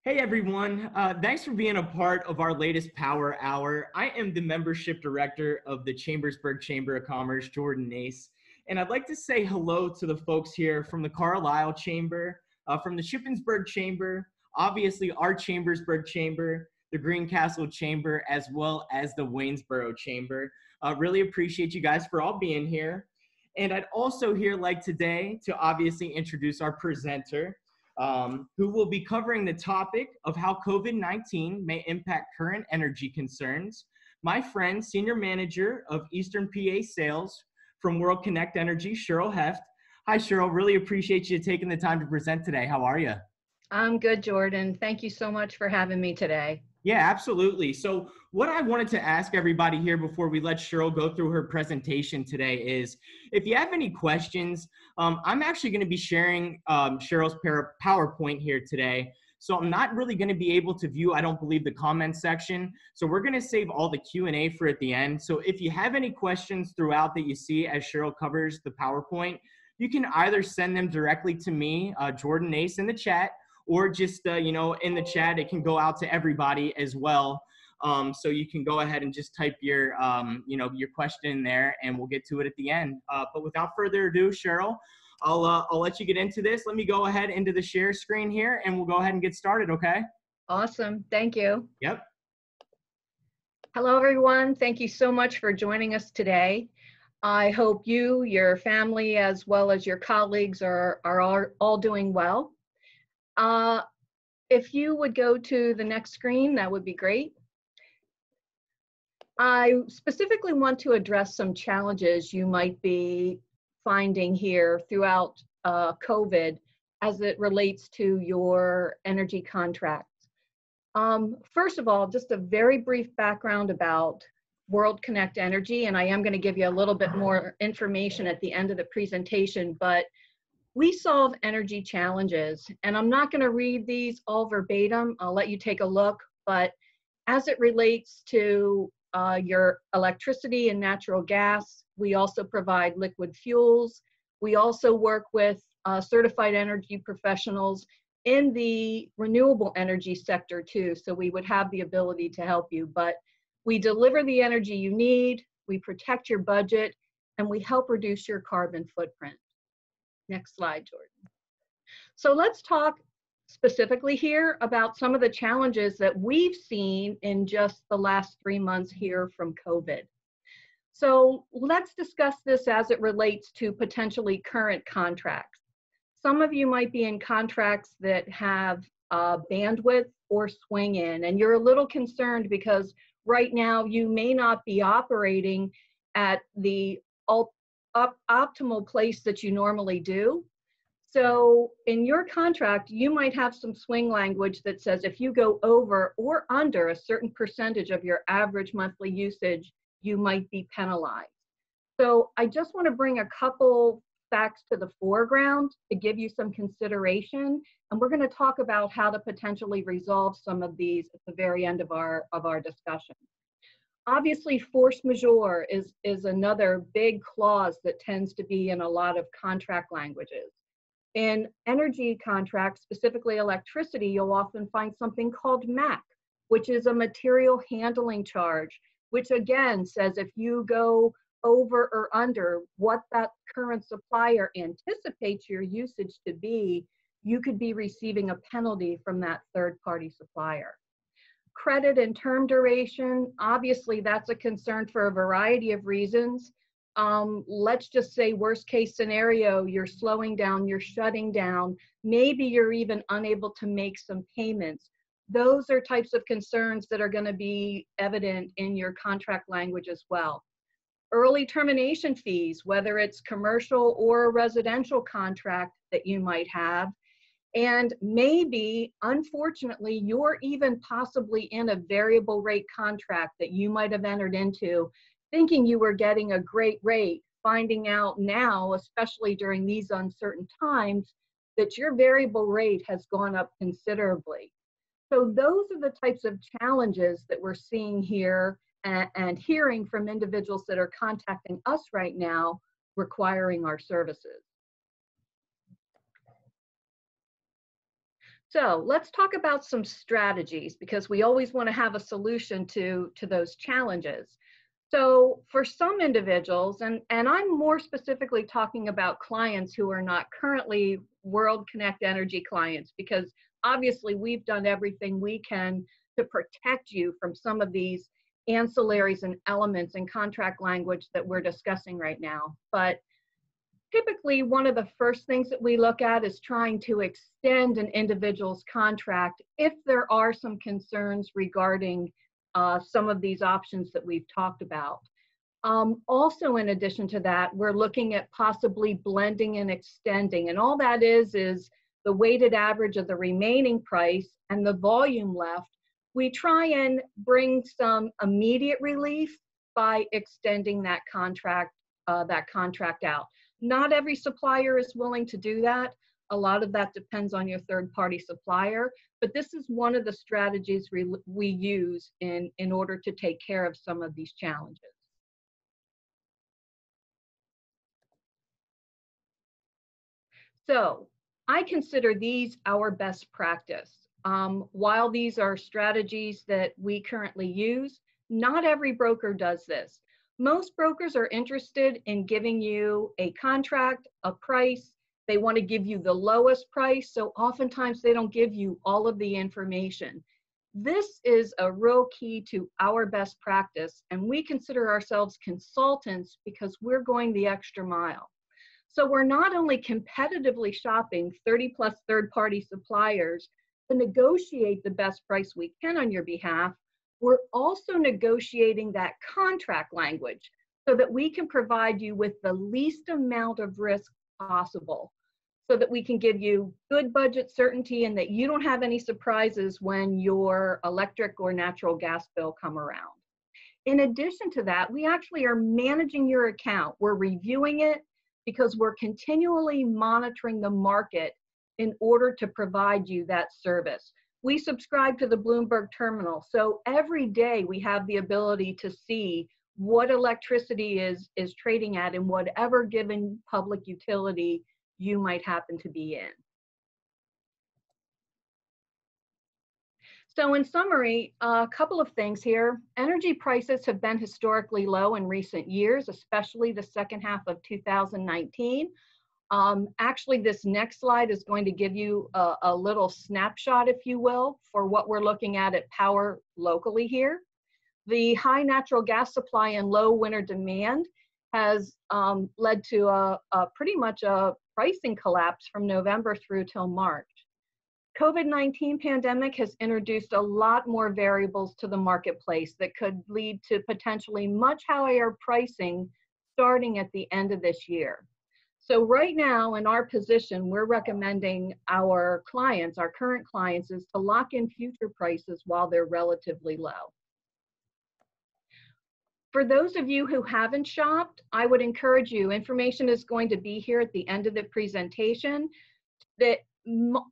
Hey everyone, thanks for being a part of our latest Power Hour. I am the Membership Director of the Chambersburg Chamber of Commerce, Jordan Nace, and I'd like to say hello to the folks here from the Carlisle Chamber, from the Shippensburg Chamber, obviously our Chambersburg Chamber, the Greencastle Chamber, as well as the Waynesboro Chamber. Really appreciate you guys for all being here. And I'd also here like today to obviously introduce our presenter, who will be covering the topic of how COVID-19 may impact current energy concerns. My friend, Senior Manager of Eastern PA Sales from World Kinect Energy, Cheryl Heft. Hi, Cheryl. Really appreciate you taking the time to present today. How are you? I'm good, Jordan. Thank you so much for having me today. Yeah, absolutely. So what I wanted to ask everybody here before we let Cheryl go through her presentation today is, if you have any questions, I'm actually going to be sharing Cheryl's PowerPoint here today. So I'm not really going to be able to view, I don't believe, the comment section. So we're going to save all the Q&A for at the end. So if you have any questions throughout that you see as Cheryl covers the PowerPoint, you can either send them directly to me, Jordan Nace, in the chat, or just, in the chat, it can go out to everybody as well. So you can go ahead and just type your, your question in there, and we'll get to it at the end. But without further ado, Cheryl, I'll let you get into this. Let me go ahead into the share screen here, and we'll go ahead and get started, okay? Awesome. Thank you. Yep. Hello, everyone. Thank you so much for joining us today. I hope you, your family, as well as your colleagues are all doing well. If you would go to the next screen, that would be great. I specifically want to address some challenges you might be finding here throughout COVID as it relates to your energy contracts. First of all, just a very brief background about World Kinect Energy, and I am going to give you a little bit more information at the end of the presentation, but we solve energy challenges, and I'm not going to read these all verbatim. I'll let you take a look, but as it relates to your electricity and natural gas, we also provide liquid fuels. We also work with certified energy professionals in the renewable energy sector too, so we would have the ability to help you. But we deliver the energy you need, we protect your budget, and we help reduce your carbon footprint. Next slide, Jordan. So let's talk specifically here about some of the challenges that we've seen in just the last 3 months here from COVID. So let's discuss this as it relates to potentially current contracts. Some of you might be in contracts that have bandwidth or swing in, and you're a little concerned because right now you may not be operating at the optimal place that you normally do. So in your contract, you might have some swing language that says if you go over or under a certain percentage of your average monthly usage, you might be penalized. So I just want to bring a couple facts to the foreground to give you some consideration, and we're going to talk about how to potentially resolve some of these at the very end of our discussion. Obviously, force majeure is another big clause that tends to be in a lot of contract languages. In energy contracts, specifically electricity, you'll often find something called MAC, which is a material handling charge, which again says if you go over or under what that current supplier anticipates your usage to be, you could be receiving a penalty from that third-party supplier. Credit and term duration, obviously that's a concern for a variety of reasons. Let's just say worst case scenario, you're slowing down, you're shutting down, maybe you're even unable to make some payments. Those are types of concerns that are going to be evident in your contract language as well. Early termination fees, whether it's commercial or a residential contract that you might have. And maybe, unfortunately, you're even possibly in a variable rate contract that you might have entered into thinking you were getting a great rate, finding out now, especially during these uncertain times, that your variable rate has gone up considerably. So those are the types of challenges that we're seeing here and hearing from individuals that are contacting us right now requiring our services. So let's talk about some strategies because we always want to have a solution to those challenges. So for some individuals, and I'm more specifically talking about clients who are not currently World Connect Energy clients, because obviously we've done everything we can to protect you from some of these ancillaries and elements in contract language that we're discussing right now. But typically, one of the first things that we look at is trying to extend an individual's contract if there are some concerns regarding some of these options that we've talked about. Also, in addition to that, we're looking at possibly blending and extending. And all that is the weighted average of the remaining price and the volume left. We try and bring some immediate relief by extending that contract out. Not every supplier is willing to do that. A lot of that depends on your third-party supplier, but this is one of the strategies we use in order to take care of some of these challenges. So I consider these our best practice. While these are strategies that we currently use, not every broker does this. Most brokers are interested in giving you a contract, a price. They want to give you the lowest price, so oftentimes they don't give you all of the information. This is a real key to our best practice, and we consider ourselves consultants because we're going the extra mile. So we're not only competitively shopping 30 plus third-party suppliers to negotiate the best price we can on your behalf, we're also negotiating that contract language so that we can provide you with the least amount of risk possible, so that we can give you good budget certainty and that you don't have any surprises when your electric or natural gas bill come around. In addition to that, we actually are managing your account. We're reviewing it because we're continually monitoring the market in order to provide you that service. We subscribe to the Bloomberg terminal, so every day we have the ability to see what electricity is trading at in whatever given public utility you might happen to be in. So in summary, a couple of things here. Energy prices have been historically low in recent years, especially the second half of 2019. Actually, this next slide is going to give you a little snapshot, if you will, for what we're looking at power locally here. The high natural gas supply and low winter demand has led to pretty much a pricing collapse from November through till March. COVID-19 pandemic has introduced a lot more variables to the marketplace that could lead to potentially much higher pricing starting at the end of this year. So right now in our position, we're recommending our clients, our current clients, is to lock in future prices while they're relatively low. For those of you who haven't shopped, I would encourage you, information is going to be here at the end of the presentation, that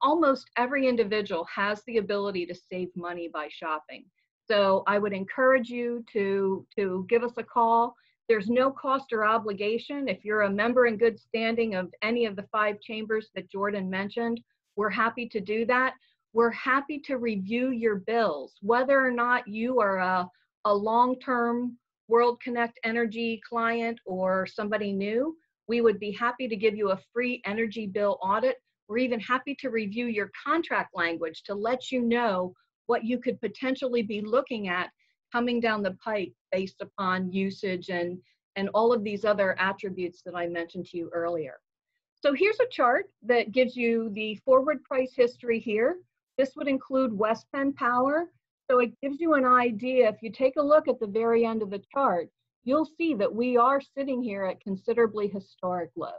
almost every individual has the ability to save money by shopping. So I would encourage you to give us a call. There's no cost or obligation. If you're a member in good standing of any of the 5 chambers that Jordan mentioned, we're happy to do that. We're happy to review your bills, whether or not you are a long-term World Connect Energy client or somebody new. We would be happy to give you a free energy bill audit. We're even happy to review your contract language to let you know what you could potentially be looking at coming down the pipe based upon usage and all of these other attributes that I mentioned to you earlier. So here's a chart that gives you the forward price history here. This would include West Penn Power. So it gives you an idea. If you take a look at the very end of the chart, you'll see that we are sitting here at considerably historic lows.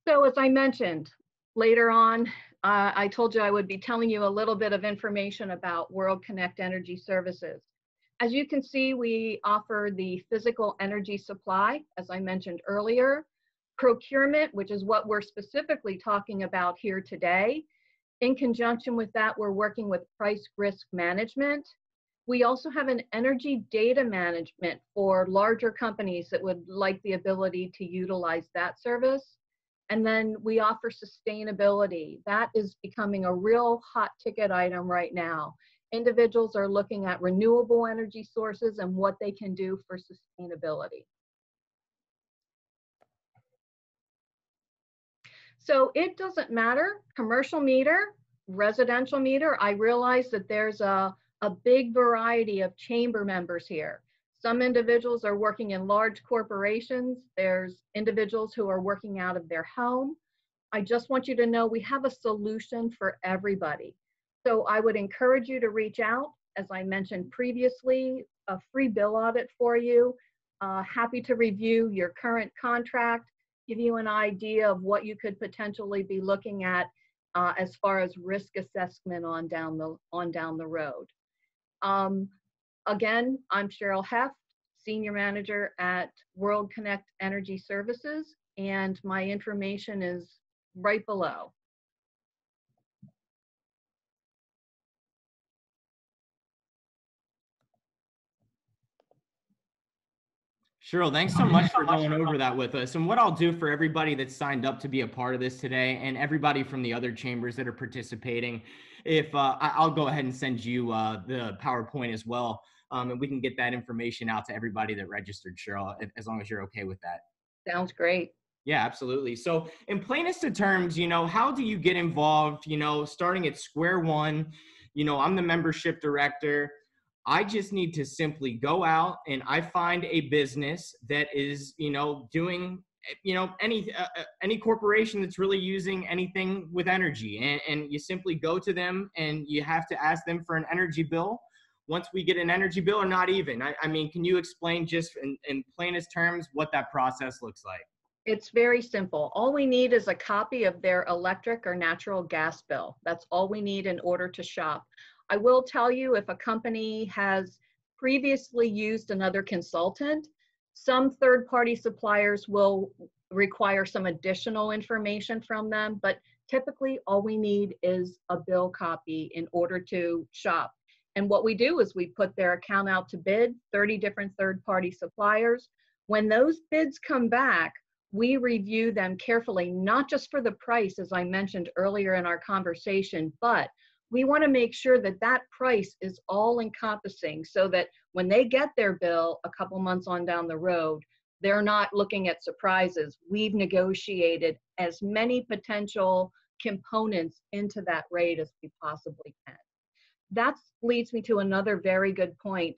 So as I mentioned, later on, I told you I would be telling you a little bit of information about World Connect Energy Services. As you can see, we offer the physical energy supply, as I mentioned earlier, procurement, which is what we're specifically talking about here today. In conjunction with that, we're working with price risk management. We also have an energy data management for larger companies that would like the ability to utilize that service. And then we offer sustainability. That is becoming a real hot ticket item right now. Individuals are looking at renewable energy sources and what they can do for sustainability. So it doesn't matter, commercial meter, residential meter. I realize that there's a big variety of chamber members here. Some individuals are working in large corporations. There's individuals who are working out of their home. I just want you to know we have a solution for everybody. So I would encourage you to reach out. As I mentioned previously, a free bill audit for you. Happy to review your current contract, give you an idea of what you could potentially be looking at as far as risk assessment on down the road. Again, I'm Cheryl Heft, Senior Manager at World Kinect Energy Services, and my information is right below. Cheryl, thanks so much for going over that with us. And what I'll do for everybody that's signed up to be a part of this today and everybody from the other chambers that are participating, I'll go ahead and send you the PowerPoint as well. And we can get that information out to everybody that registered, Cheryl, as long as you're okay with that. Sounds great. Yeah, absolutely. So in plainest of terms, how do you get involved, starting at square one? I'm the membership director. I just need to simply go out and I find a business that is, doing, any corporation that's really using anything with energy, and you simply go to them and you have to ask them for an energy bill. Once we get an energy bill, or not even, I mean, can you explain just in plainest terms what that process looks like? It's very simple. All we need is a copy of their electric or natural gas bill. That's all we need in order to shop. I will tell you, if a company has previously used another consultant, some third-party suppliers will require some additional information from them, but typically all we need is a bill copy in order to shop. And what we do is we put their account out to bid, 30 different third-party suppliers. When those bids come back, we review them carefully, not just for the price, as I mentioned earlier in our conversation, but we want to make sure that that price is all encompassing so that when they get their bill a couple months on down the road, they're not looking at surprises. We've negotiated as many potential components into that rate as we possibly can. That leads me to another very good point.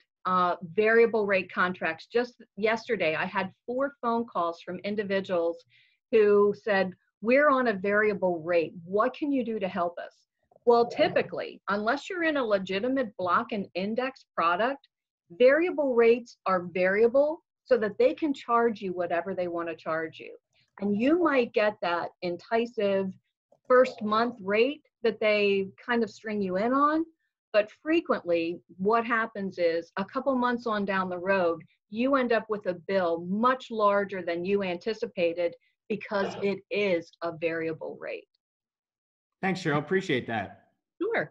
Variable rate contracts. Just yesterday, I had 4 phone calls from individuals who said, we're on a variable rate. What can you do to help us? Well, typically, unless you're in a legitimate block and index product, variable rates are variable so that they can charge you whatever they want to charge you. And you might get that enticing first month rate that they kind of string you in on. But frequently, what happens is a couple months on down the road, you end up with a bill much larger than you anticipated because it is a variable rate. Thanks, Cheryl. Appreciate that. Sure.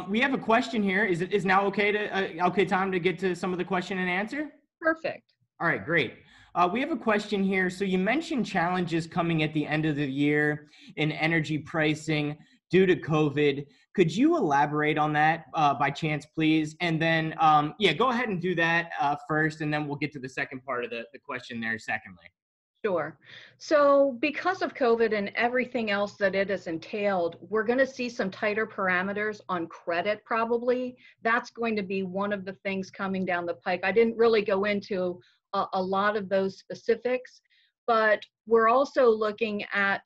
We have a question here. Is now okay time to get to some of the question and answer? Perfect. All right, great. We have a question here. So you mentioned challenges coming at the end of the year in energy pricing due to COVID. Could you elaborate on that by chance, please? And then, go ahead and do that first, and then we'll get to the second part of the question there secondly. Sure. So because of COVID and everything else that it has entailed, we're going to see some tighter parameters on credit probably. That's going to be one of the things coming down the pike. I didn't really go into a lot of those specifics, but we're also looking at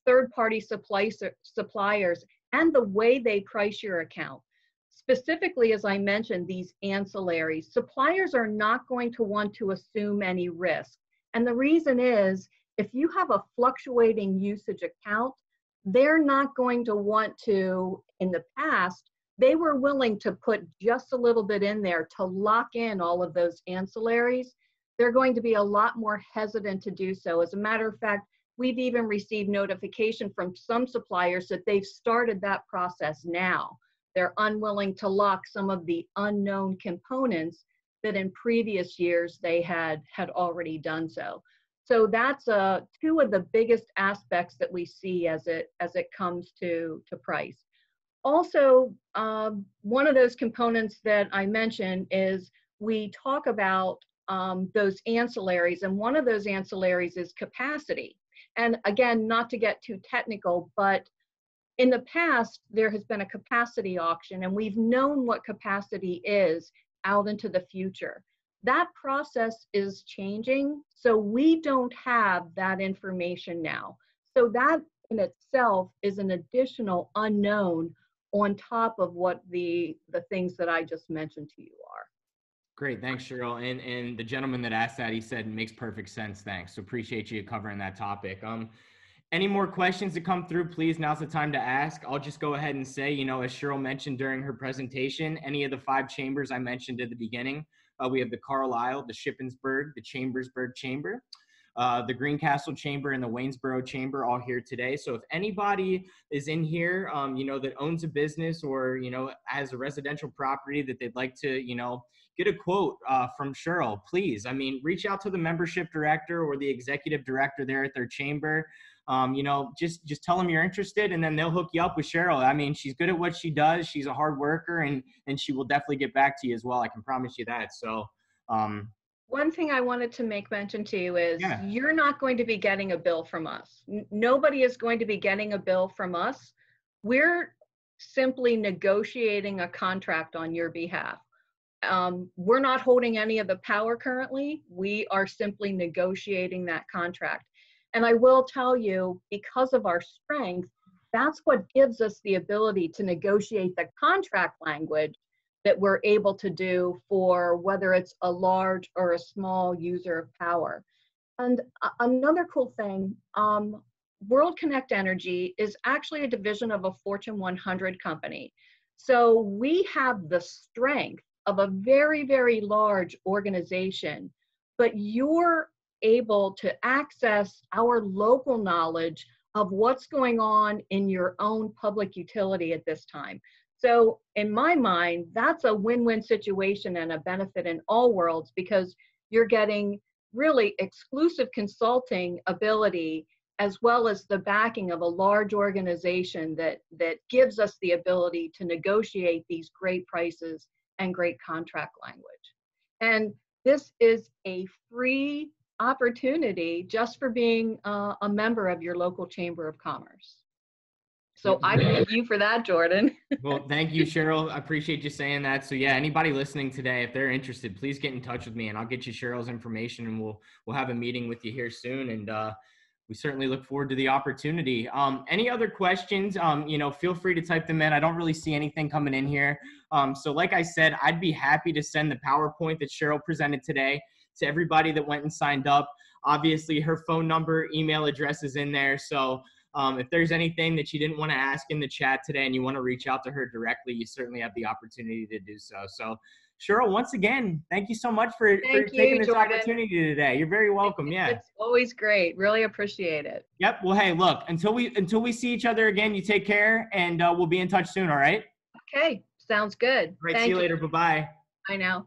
third-party suppliers and the way they price your account. Specifically, as I mentioned, these ancillaries, suppliers are not going to want to assume any risk. And the reason is, if you have a fluctuating usage account, they're not going to want to, in the past, they were willing to put just a little bit in there to lock in all of those ancillaries. They're going to be a lot more hesitant to do so. As a matter of fact, we've even received notification from some suppliers that they've started that process now. They're unwilling to lock some of the unknown components that in previous years they had already done so. So that's two of the biggest aspects that we see as it comes to price. Also, one of those components that I mentioned is we talk about those ancillaries, and one of those ancillaries is capacity. And again, not to get too technical, but in the past, there has been a capacity auction, and we've known what capacity is out into the future. That process is changing, so we don't have that information now. So that in itself is an additional unknown on top of what the things that I just mentioned to you are. Great, thanks, Cheryl. And the gentleman that asked that, he said, makes perfect sense. Thanks. So appreciate you covering that topic. Any more questions that come through, please, now's the time to ask. I'll just go ahead and say, you know, as Cheryl mentioned during her presentation, any of the 5 chambers I mentioned at the beginning, we have the Carlisle, the Shippensburg, the Chambersburg Chamber, the Greencastle Chamber, and the Waynesboro Chamber all here today. So if anybody is in here, you know, that owns a business or, you know, has a residential property that they'd like to, you know, get a quote from Cheryl, please. I mean, reach out to the membership director or the executive director there at their chamber. You know, just tell them you're interested, and then they'll hook you up with Cheryl. I mean, she's good at what she does. She's a hard worker, and she will definitely get back to you as well. I can promise you that. So, one thing I wanted to make mention to you is yeah. You're not going to be getting a bill from us. Nobody is going to be getting a bill from us. We're simply negotiating a contract on your behalf. We're not holding any of the power currently. We are simply negotiating that contract. And I will tell you, because of our strength, that's what gives us the ability to negotiate the contract language that we're able to do for whether it's a large or a small user of power. And another cool thing, World Kinect Energy is actually a division of a Fortune 100 company. So we have the strength of a very, very large organization, but you're able to access our local knowledge of what's going on in your own public utility at this time. So in my mind, that's a win-win situation and a benefit in all worlds, because you're getting really exclusive consulting ability as well as the backing of a large organization that gives us the ability to negotiate these great prices and great contract language. And this is a free opportunity just for being a member of your local Chamber of Commerce. So I thank you for that, Jordan. Well, thank you, Cheryl. I appreciate you saying that. So yeah, anybody listening today, if they're interested, please get in touch with me and I'll get you Cheryl's information, and we'll have a meeting with you here soon. And we certainly look forward to the opportunity. Any other questions, you know, feel free to type them in. I don't really see anything coming in here. So like I said, I'd be happy to send the PowerPoint that Cheryl presented today to everybody that went and signed up. Obviously, her phone number, email address is in there. So if there's anything that you didn't want to ask in the chat today and you want to reach out to her directly, you certainly have the opportunity to do so. So Cheryl, once again, thank you so much for taking this opportunity today. You're very welcome. Yeah. It's always great. Really appreciate it. Yep. Well, hey, look, until we see each other again, you take care, and we'll be in touch soon. All right. Okay. Sounds good. All right. See you later. Bye-bye. Bye now.